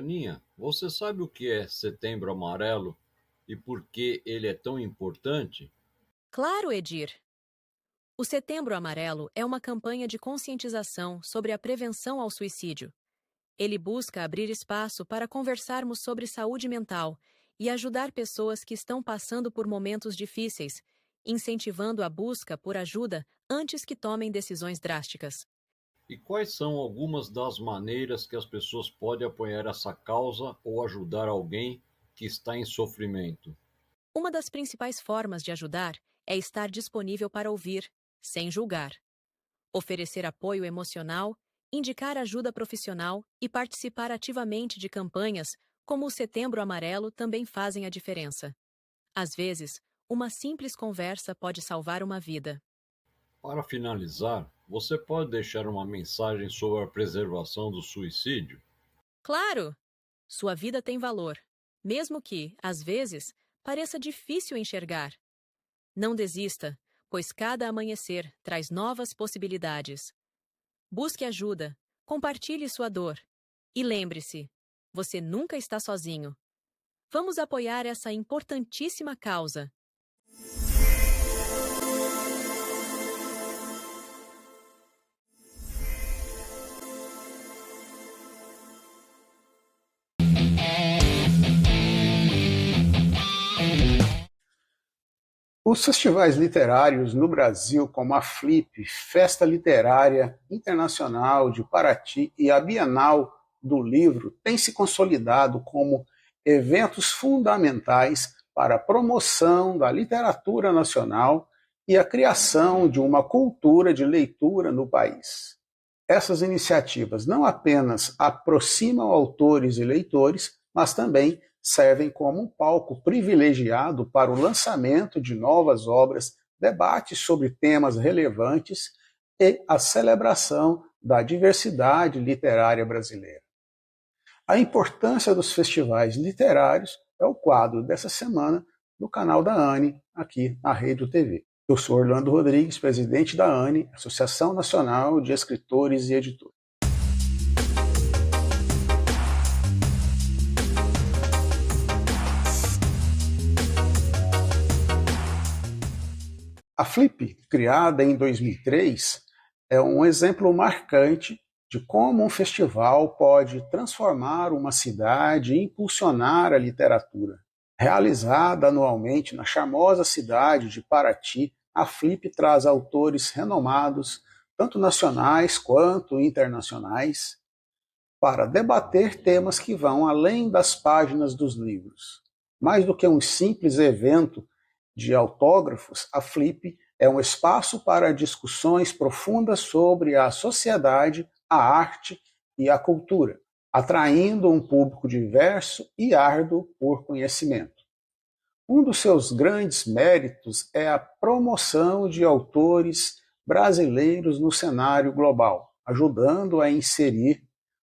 Aninha, você sabe o que é Setembro Amarelo e por que ele é tão importante? Claro, Edir! O Setembro Amarelo é uma campanha de conscientização sobre a prevenção ao suicídio. Ele busca abrir espaço para conversarmos sobre saúde mental e ajudar pessoas que estão passando por momentos difíceis, incentivando a busca por ajuda antes que tomem decisões drásticas. E quais são algumas das maneiras que as pessoas podem apoiar essa causa ou ajudar alguém que está em sofrimento? Uma das principais formas de ajudar é estar disponível para ouvir, sem julgar. Oferecer apoio emocional, indicar ajuda profissional e participar ativamente de campanhas como o Setembro Amarelo também fazem a diferença. Às vezes, uma simples conversa pode salvar uma vida. Para finalizar, você pode deixar uma mensagem sobre a preservação do suicídio? Claro! Sua vida tem valor, mesmo que, às vezes, pareça difícil enxergar. Não desista, pois cada amanhecer traz novas possibilidades. Busque ajuda, compartilhe sua dor. E lembre-se, você nunca está sozinho. Vamos apoiar essa importantíssima causa. Os festivais literários no Brasil, como a Flip, Festa Literária Internacional de Paraty e a Bienal do Livro, têm se consolidado como eventos fundamentais para a promoção da literatura nacional e a criação de uma cultura de leitura no país. Essas iniciativas não apenas aproximam autores e leitores, mas também servem como um palco privilegiado para o lançamento de novas obras, debates sobre temas relevantes e a celebração da diversidade literária brasileira. A importância dos festivais literários é o quadro dessa semana do canal da ANE, aqui na Rede TV. Eu sou Orlando Rodrigues, presidente da ANE, Associação Nacional de Escritores e Editores. A Flip, criada em 2003, é um exemplo marcante de como um festival pode transformar uma cidade e impulsionar a literatura. Realizada anualmente na charmosa cidade de Paraty, a Flip traz autores renomados, tanto nacionais quanto internacionais, para debater temas que vão além das páginas dos livros. Mais do que um simples evento de autógrafos, a Flip é um espaço para discussões profundas sobre a sociedade, a arte e a cultura, atraindo um público diverso e árduo por conhecimento. Um dos seus grandes méritos é a promoção de autores brasileiros no cenário global, ajudando a inserir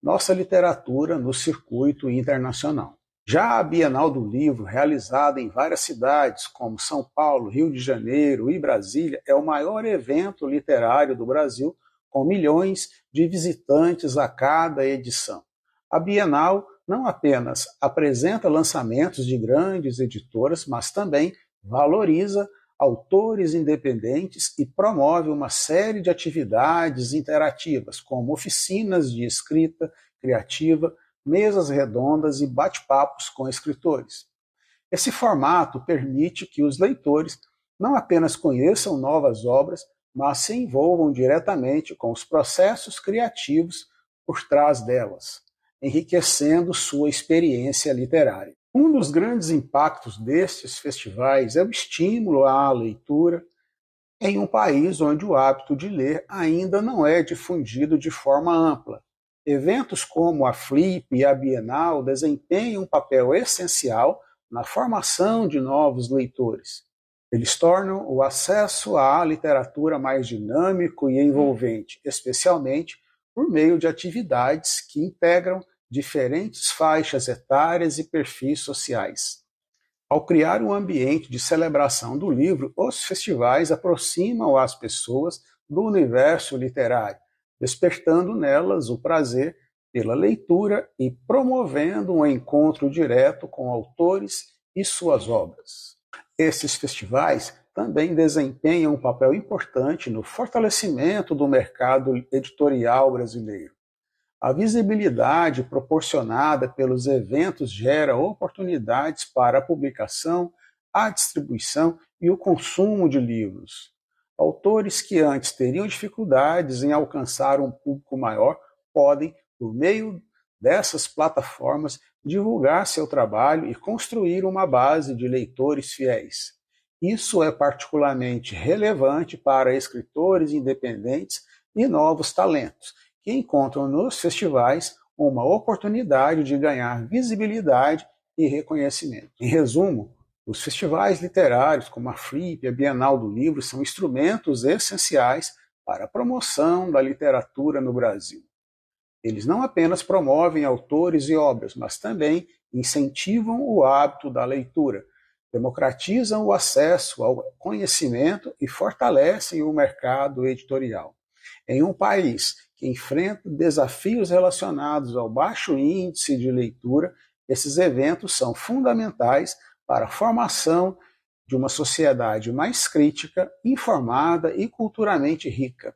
nossa literatura no circuito internacional. Já a Bienal do Livro, realizada em várias cidades, como São Paulo, Rio de Janeiro e Brasília, é o maior evento literário do Brasil, com milhões de visitantes a cada edição. A Bienal não apenas apresenta lançamentos de grandes editoras, mas também valoriza autores independentes e promove uma série de atividades interativas, como oficinas de escrita criativa, mesas redondas e bate-papos com escritores. Esse formato permite que os leitores não apenas conheçam novas obras, mas se envolvam diretamente com os processos criativos por trás delas, enriquecendo sua experiência literária. Um dos grandes impactos destes festivais é o estímulo à leitura em um país onde o hábito de ler ainda não é difundido de forma ampla. Eventos como a Flip e a Bienal desempenham um papel essencial na formação de novos leitores. Eles tornam o acesso à literatura mais dinâmico e envolvente, especialmente por meio de atividades que integram diferentes faixas etárias e perfis sociais. Ao criar um ambiente de celebração do livro, os festivais aproximam as pessoas do universo literário, despertando nelas o prazer pela leitura e promovendo um encontro direto com autores e suas obras. Esses festivais também desempenham um papel importante no fortalecimento do mercado editorial brasileiro. A visibilidade proporcionada pelos eventos gera oportunidades para a publicação, a distribuição e o consumo de livros. Autores que antes teriam dificuldades em alcançar um público maior podem, por meio dessas plataformas, divulgar seu trabalho e construir uma base de leitores fiéis. Isso é particularmente relevante para escritores independentes e novos talentos, que encontram nos festivais uma oportunidade de ganhar visibilidade e reconhecimento. Em resumo, os festivais literários, como a Flip e a Bienal do Livro, são instrumentos essenciais para a promoção da literatura no Brasil. Eles não apenas promovem autores e obras, mas também incentivam o hábito da leitura, democratizam o acesso ao conhecimento e fortalecem o mercado editorial. Em um país que enfrenta desafios relacionados ao baixo índice de leitura, esses eventos são fundamentais para a formação de uma sociedade mais crítica, informada e culturalmente rica.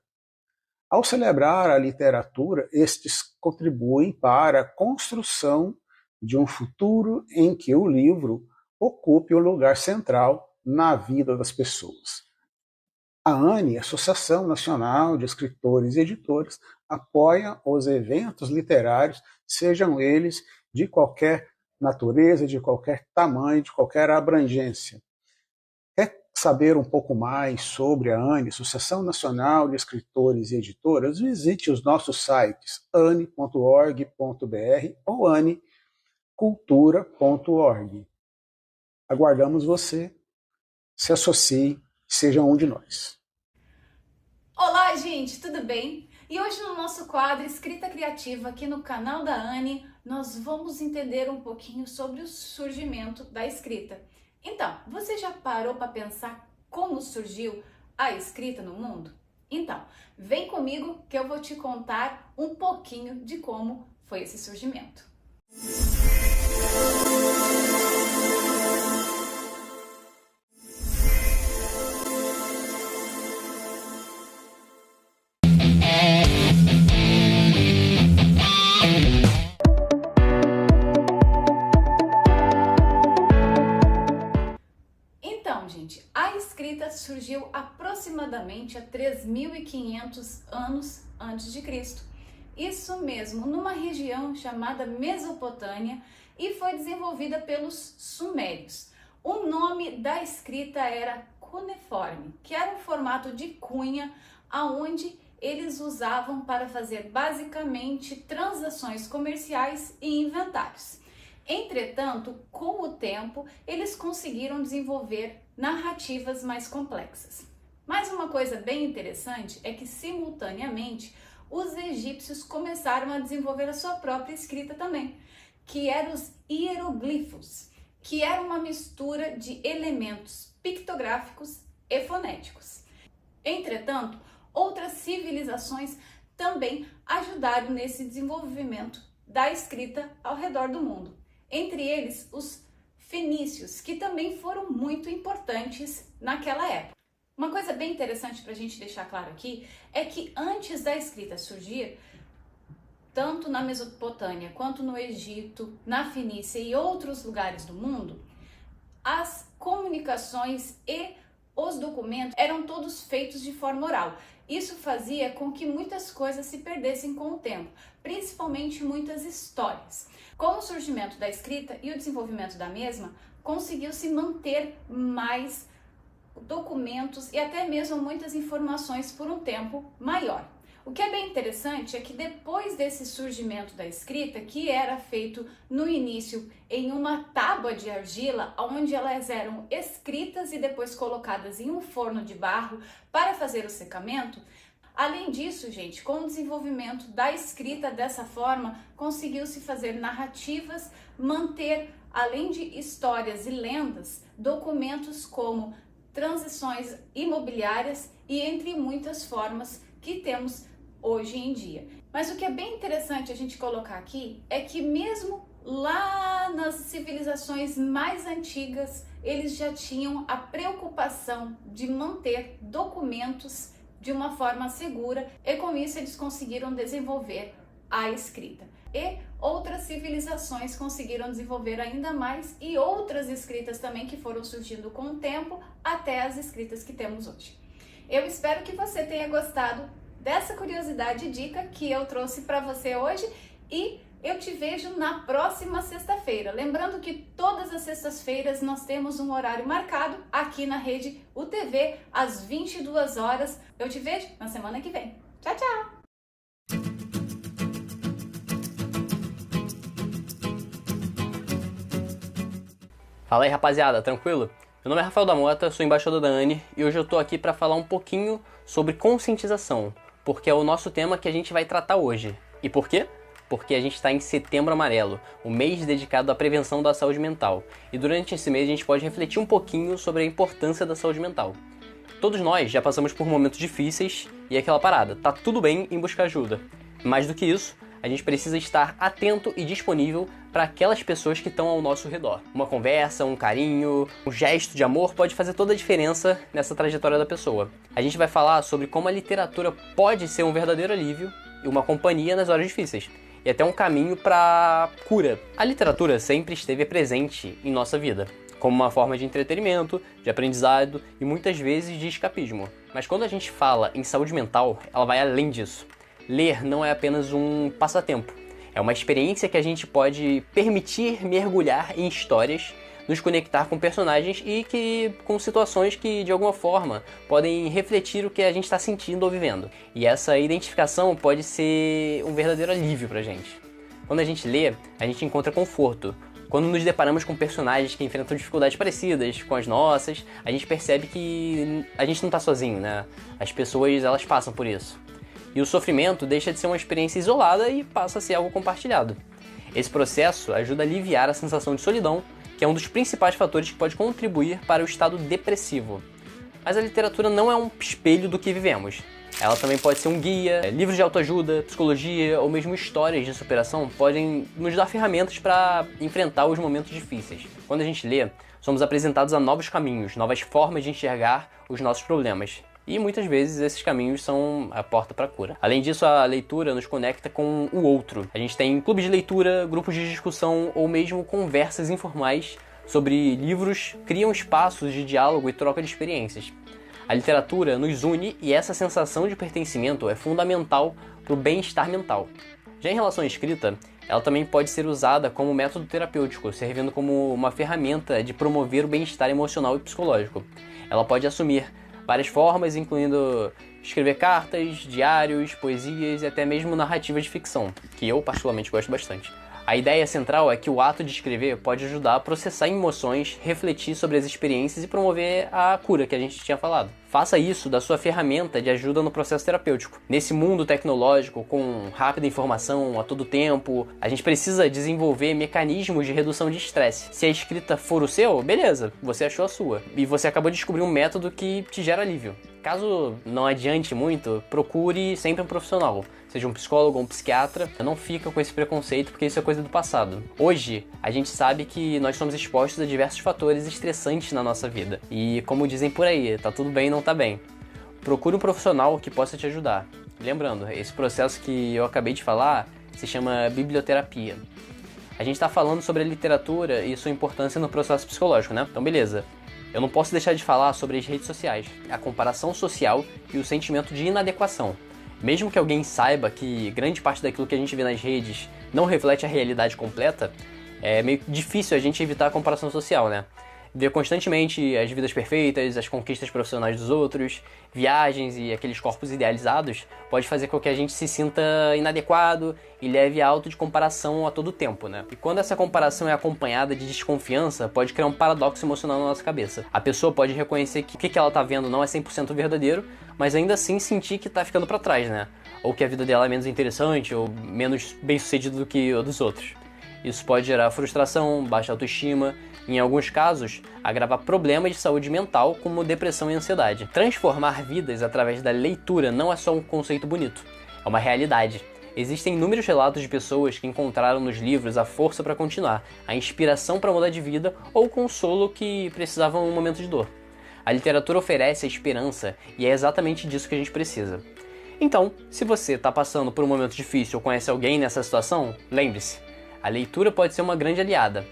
Ao celebrar a literatura, estes contribuem para a construção de um futuro em que o livro ocupe o lugar central na vida das pessoas. A ANE, Associação Nacional de Escritores e Editores, apoia os eventos literários, sejam eles de qualquer natureza, de qualquer tamanho, de qualquer abrangência. Quer saber um pouco mais sobre a ANE, Associação Nacional de Escritores e Editoras? Visite os nossos sites ane.org.br ou anecultura.org. Aguardamos você, se associe, seja um de nós. Olá, gente, tudo bem? E hoje no nosso quadro Escrita Criativa aqui no canal da ANE, nós vamos entender um pouquinho sobre o surgimento da escrita. Então, você já parou para pensar como surgiu a escrita no mundo? Então, vem comigo que eu vou te contar um pouquinho de como foi esse surgimento. A escrita surgiu aproximadamente há 3.500 anos antes de Cristo. Isso mesmo, numa região chamada Mesopotâmia, e foi desenvolvida pelos sumérios. O nome da escrita era cuneiforme, que era um formato de cunha, aonde eles usavam para fazer basicamente transações comerciais e inventários. Entretanto, com o tempo, eles conseguiram desenvolver narrativas mais complexas. Mas uma coisa bem interessante é que, simultaneamente, os egípcios começaram a desenvolver a sua própria escrita também, que eram os hieroglifos, que era uma mistura de elementos pictográficos e fonéticos. Entretanto, outras civilizações também ajudaram nesse desenvolvimento da escrita ao redor do mundo. Entre eles, os fenícios, que também foram muito importantes naquela época. Uma coisa bem interessante para a gente deixar claro aqui é que antes da escrita surgir, tanto na Mesopotâmia quanto no Egito, na Fenícia e outros lugares do mundo, as comunicações e os documentos eram todos feitos de forma oral. Isso fazia com que muitas coisas se perdessem com o tempo, principalmente muitas histórias. Com o surgimento da escrita e o desenvolvimento da mesma, conseguiu-se manter mais documentos e até mesmo muitas informações por um tempo maior. O que é bem interessante é que depois desse surgimento da escrita, que era feito no início em uma tábua de argila, onde elas eram escritas e depois colocadas em um forno de barro para fazer o secamento, além disso, gente, com o desenvolvimento da escrita dessa forma, conseguiu-se fazer narrativas, manter, além de histórias e lendas, documentos como transações imobiliárias e entre muitas formas que temos hoje em dia. Mas o que é bem interessante a gente colocar aqui é que mesmo lá nas civilizações mais antigas, eles já tinham a preocupação de manter documentos de uma forma segura e com isso eles conseguiram desenvolver a escrita. E outras civilizações conseguiram desenvolver ainda mais e outras escritas também que foram surgindo com o tempo até as escritas que temos hoje. Eu espero que você tenha gostado dessa curiosidade e dica que eu trouxe para você hoje e eu te vejo na próxima sexta-feira. Lembrando que todas as sextas-feiras nós temos um horário marcado aqui na rede UTV às 22 horas. Eu te vejo na semana que vem. Tchau, tchau! Fala aí, rapaziada, tranquilo? Meu nome é Rafael da Mota, sou embaixador da ANE e hoje eu tô aqui para falar um pouquinho sobre conscientização, porque é o nosso tema que a gente vai tratar hoje. E por quê? Porque a gente está em Setembro Amarelo, o mês dedicado à prevenção da saúde mental. E durante esse mês a gente pode refletir um pouquinho sobre a importância da saúde mental. Todos nós já passamos por momentos difíceis e aquela parada, tá tudo bem em buscar ajuda. Mais do que isso, a gente precisa estar atento e disponível para aquelas pessoas que estão ao nosso redor. Uma conversa, um carinho, um gesto de amor pode fazer toda a diferença nessa trajetória da pessoa. A gente vai falar sobre como a literatura pode ser um verdadeiro alívio e uma companhia nas horas difíceis. E até um caminho para cura. A literatura sempre esteve presente em nossa vida, como uma forma de entretenimento, de aprendizado e muitas vezes de escapismo. Mas quando a gente fala em saúde mental, ela vai além disso. Ler não é apenas um passatempo, é uma experiência que a gente pode permitir mergulhar em histórias, nos conectar com personagens e com situações que, de alguma forma, podem refletir o que a gente está sentindo ou vivendo. E essa identificação pode ser um verdadeiro alívio pra gente. Quando a gente lê, a gente encontra conforto. Quando nos deparamos com personagens que enfrentam dificuldades parecidas com as nossas, a gente percebe que a gente não está sozinho, né? As pessoas, elas passam por isso. E o sofrimento deixa de ser uma experiência isolada e passa a ser algo compartilhado. Esse processo ajuda a aliviar a sensação de solidão, que é um dos principais fatores que pode contribuir para o estado depressivo. Mas a literatura não é um espelho do que vivemos. Ela também pode ser um guia, livros de autoajuda, psicologia ou mesmo histórias de superação podem nos dar ferramentas para enfrentar os momentos difíceis. Quando a gente lê, somos apresentados a novos caminhos, novas formas de enxergar os nossos problemas. E muitas vezes esses caminhos são a porta para a cura. Além disso, a leitura nos conecta com o outro. A gente tem clubes de leitura, grupos de discussão ou mesmo conversas informais sobre livros, criam espaços de diálogo e troca de experiências. A literatura nos une e essa sensação de pertencimento é fundamental para o bem-estar mental. Já em relação à escrita, ela também pode ser usada como método terapêutico, servindo como uma ferramenta de promover o bem-estar emocional e psicológico. Ela pode assumir várias formas, incluindo escrever cartas, diários, poesias e até mesmo narrativas de ficção, que eu particularmente gosto bastante. A ideia central é que o ato de escrever pode ajudar a processar emoções, refletir sobre as experiências e promover a cura que a gente tinha falado. Faça isso da sua ferramenta de ajuda no processo terapêutico. Nesse mundo tecnológico, com rápida informação a todo tempo, a gente precisa desenvolver mecanismos de redução de estresse. Se a escrita for o seu, beleza, você achou a sua. E você acabou de descobrir um método que te gera alívio. Caso não adiante muito, procure sempre um profissional, seja um psicólogo ou um psiquiatra. Não fica com esse preconceito, porque isso é coisa do passado. Hoje, a gente sabe que nós somos expostos a diversos fatores estressantes na nossa vida. E como dizem por aí, tá tudo bem, não tá bem. Procure um profissional que possa te ajudar. Lembrando, esse processo que eu acabei de falar se chama biblioterapia. A gente tá falando sobre a literatura e sua importância no processo psicológico, né? Então beleza. Eu não posso deixar de falar sobre as redes sociais, a comparação social e o sentimento de inadequação. Mesmo que alguém saiba que grande parte daquilo que a gente vê nas redes não reflete a realidade completa, é meio difícil a gente evitar a comparação social, né? Ver constantemente as vidas perfeitas, as conquistas profissionais dos outros, viagens e aqueles corpos idealizados pode fazer com que a gente se sinta inadequado e leve a auto de comparação a todo tempo, né? E quando essa comparação é acompanhada de desconfiança, pode criar um paradoxo emocional na nossa cabeça. A pessoa pode reconhecer que o que ela tá vendo não é 100% verdadeiro, mas ainda assim sentir que tá ficando pra trás, né? Ou que a vida dela é menos interessante ou menos bem-sucedida do que a dos outros. Isso pode gerar frustração, baixa autoestima, em alguns casos, agravar problemas de saúde mental como depressão e ansiedade. Transformar vidas através da leitura não é só um conceito bonito, É uma realidade. Existem inúmeros relatos de pessoas que encontraram nos livros a força para continuar, a inspiração para mudar de vida ou o consolo que precisavam em um momento de dor. A literatura oferece a esperança e é exatamente disso que a gente precisa. Então, se você está passando por um momento difícil ou conhece alguém nessa situação, lembre-se, a leitura pode ser uma grande aliada.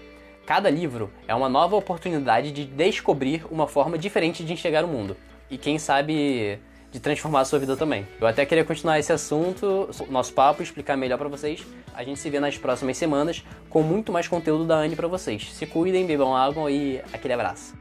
Cada livro é uma nova oportunidade de descobrir uma forma diferente de enxergar o mundo. E quem sabe de transformar a sua vida também. Eu até queria continuar esse assunto, nosso papo, explicar melhor pra vocês. A gente se vê nas próximas semanas com muito mais conteúdo da Anne pra vocês. Se cuidem, bebam água e aquele abraço.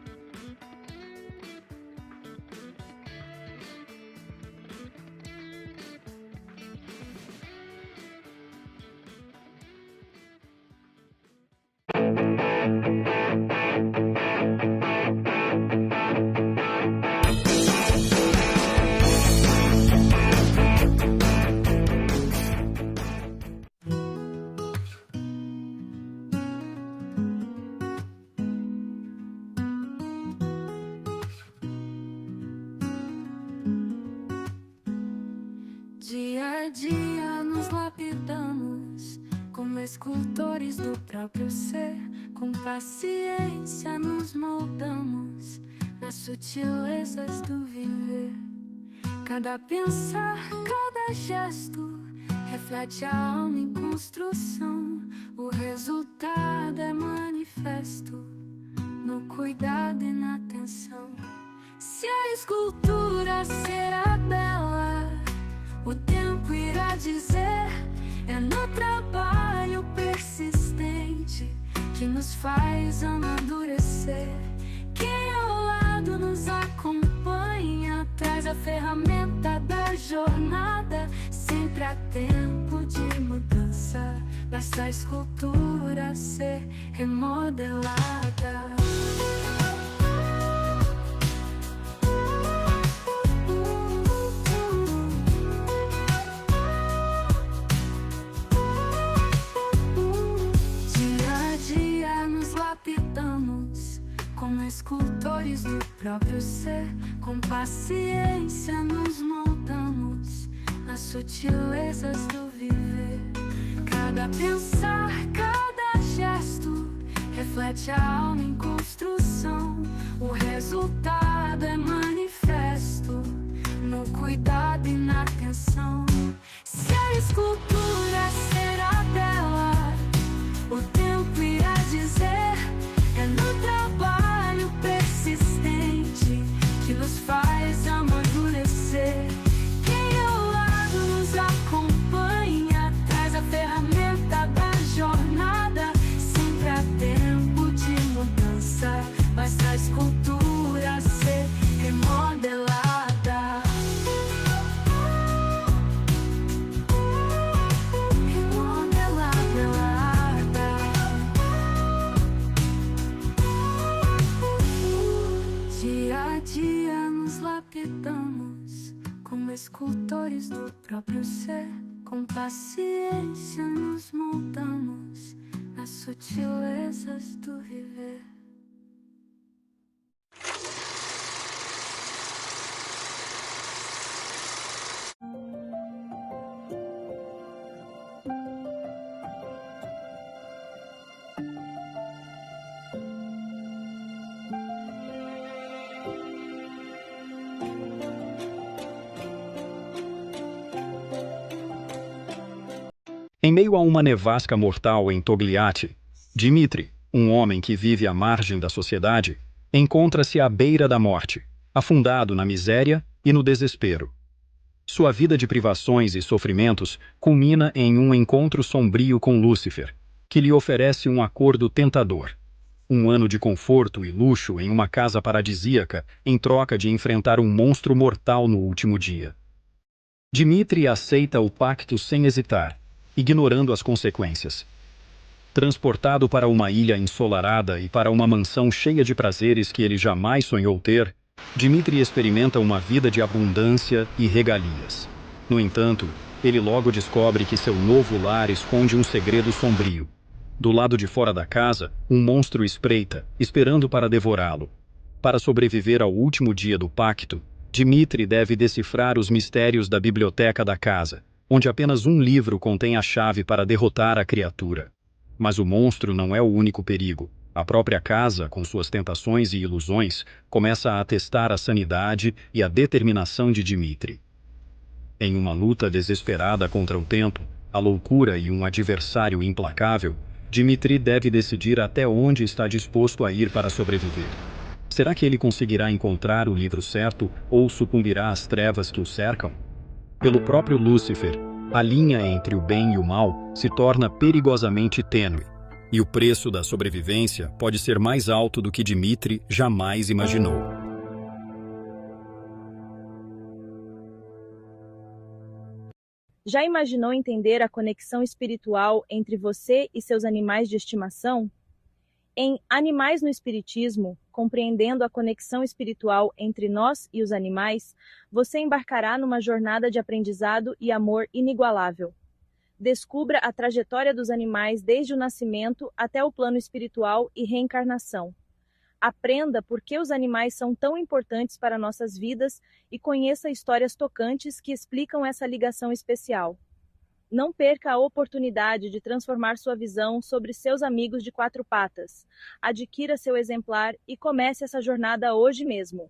Dia a dia nos lapidamos como escultores do próprio ser. Com paciência nos moldamos nas sutilezas do viver. Cada pensar, cada gesto reflete a alma em construção. O resultado é manifesto no cuidado e na atenção. Se a escultura será bela, o tempo irá dizer. É no trabalho persistente que nos faz amadurecer. Quem ao lado nos acompanha traz a ferramenta da jornada. Sempre há tempo de mudança, basta a escultura ser remodelada. Como escultores do próprio ser, com paciência nos moldamos nas sutilezas do viver. Cada pensar, cada gesto reflete a alma em construção. O resultado é manifesto no cuidado e na atenção. Se a escultura será bela, o tempo irá dizer. É no trabalho persistente que nos faz amadurecer. Quem ao lado nos acompanha traz a ferramenta da jornada. Sempre há tempo de mudança, basta a escultura ser remodelada. Lapidamos como escultores do próprio ser. Com paciência nos moldamos nas sutilezas do viver. Em meio a uma nevasca mortal em Togliatti, Dmitri, um homem que vive à margem da sociedade, encontra-se à beira da morte, afundado na miséria e no desespero. Sua vida de privações e sofrimentos culmina em um encontro sombrio com Lúcifer, que lhe oferece um acordo tentador. Um ano de conforto e luxo em uma casa paradisíaca em troca de enfrentar um monstro mortal no último dia. Dmitri aceita o pacto sem hesitar, ignorando as consequências. Transportado para uma ilha ensolarada e para uma mansão cheia de prazeres que ele jamais sonhou ter, Dmitri experimenta uma vida de abundância e regalias. No entanto, ele logo descobre que seu novo lar esconde um segredo sombrio. Do lado de fora da casa, um monstro espreita, esperando para devorá-lo. Para sobreviver ao último dia do pacto, Dmitri deve decifrar os mistérios da biblioteca da casa, onde apenas um livro contém a chave para derrotar a criatura. Mas o monstro não é o único perigo. A própria casa, com suas tentações e ilusões, começa a testar a sanidade e a determinação de Dmitri. Em uma luta desesperada contra o tempo, a loucura e um adversário implacável, Dmitri deve decidir até onde está disposto a ir para sobreviver. Será que ele conseguirá encontrar o livro certo ou sucumbirá às trevas que o cercam? Pelo próprio Lúcifer, a linha entre o bem e o mal se torna perigosamente tênue, e o preço da sobrevivência pode ser mais alto do que Dmitri jamais imaginou. Já imaginou entender a conexão espiritual entre você e seus animais de estimação? Em Animais no Espiritismo, compreendendo a conexão espiritual entre nós e os animais, você embarcará numa jornada de aprendizado e amor inigualável. Descubra a trajetória dos animais desde o nascimento até o plano espiritual e reencarnação. Aprenda por que os animais são tão importantes para nossas vidas e conheça histórias tocantes que explicam essa ligação especial. Não perca a oportunidade de transformar sua visão sobre seus amigos de quatro patas. Adquira seu exemplar e comece essa jornada hoje mesmo.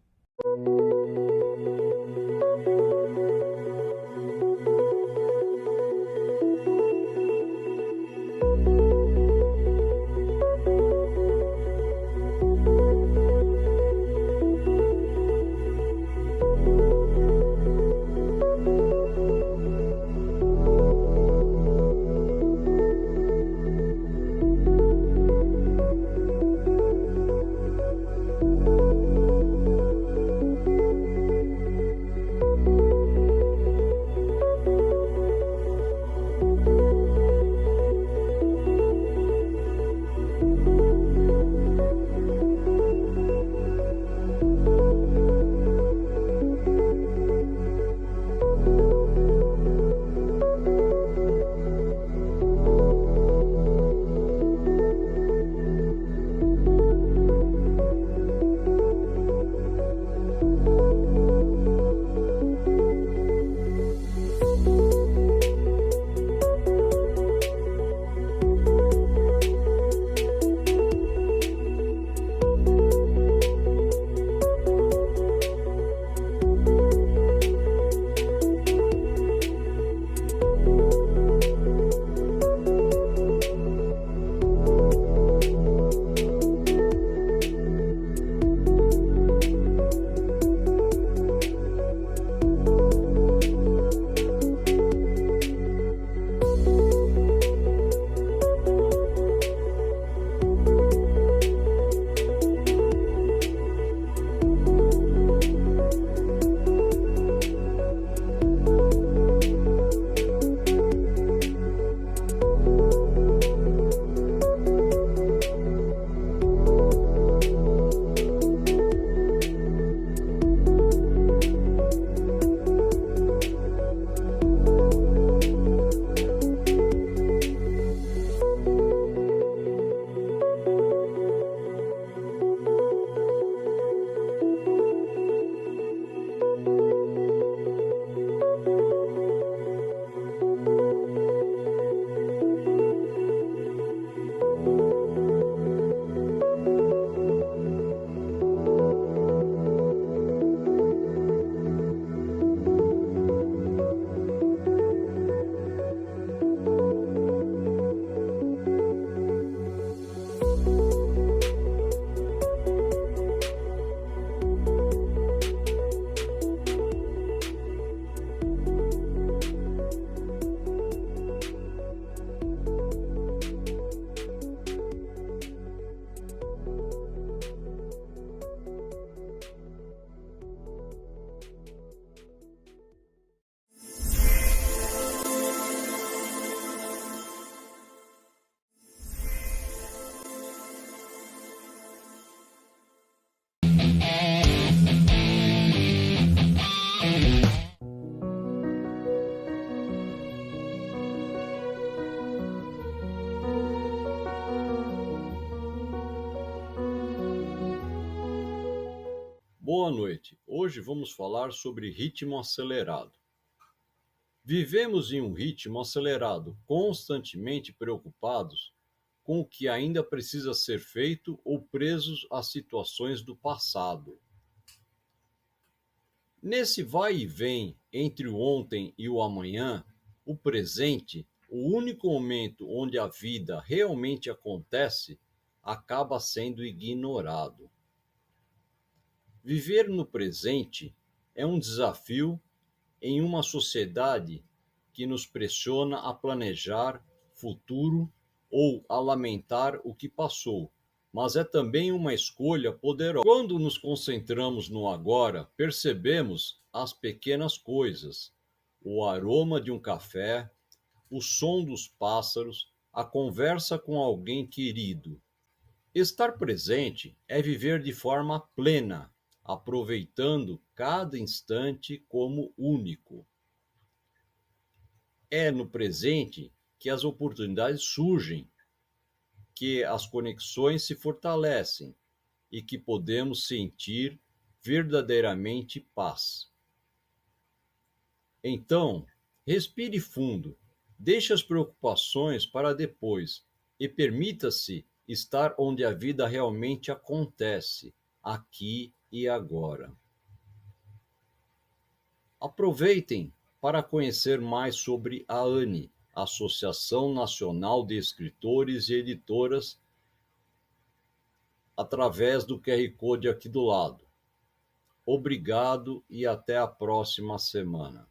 Boa noite. Hoje vamos falar sobre ritmo acelerado. Vivemos em um ritmo acelerado, constantemente preocupados com o que ainda precisa ser feito ou presos a situações do passado. Nesse vai e vem entre o ontem e o amanhã, o presente, o único momento onde a vida realmente acontece, acaba sendo ignorado. Viver no presente é um desafio em uma sociedade que nos pressiona a planejar futuro ou a lamentar o que passou, mas é também uma escolha poderosa. Quando nos concentramos no agora, percebemos as pequenas coisas, o aroma de um café, o som dos pássaros, a conversa com alguém querido. Estar presente é viver de forma plena, aproveitando cada instante como único. É no presente que as oportunidades surgem, que as conexões se fortalecem e que podemos sentir verdadeiramente paz. Então, respire fundo, deixe as preocupações para depois e permita-se estar onde a vida realmente acontece, aqui e agora. Aproveitem para conhecer mais sobre a ANE, Associação Nacional de Escritores e Editoras, através do QR Code aqui do lado. Obrigado e até a próxima semana.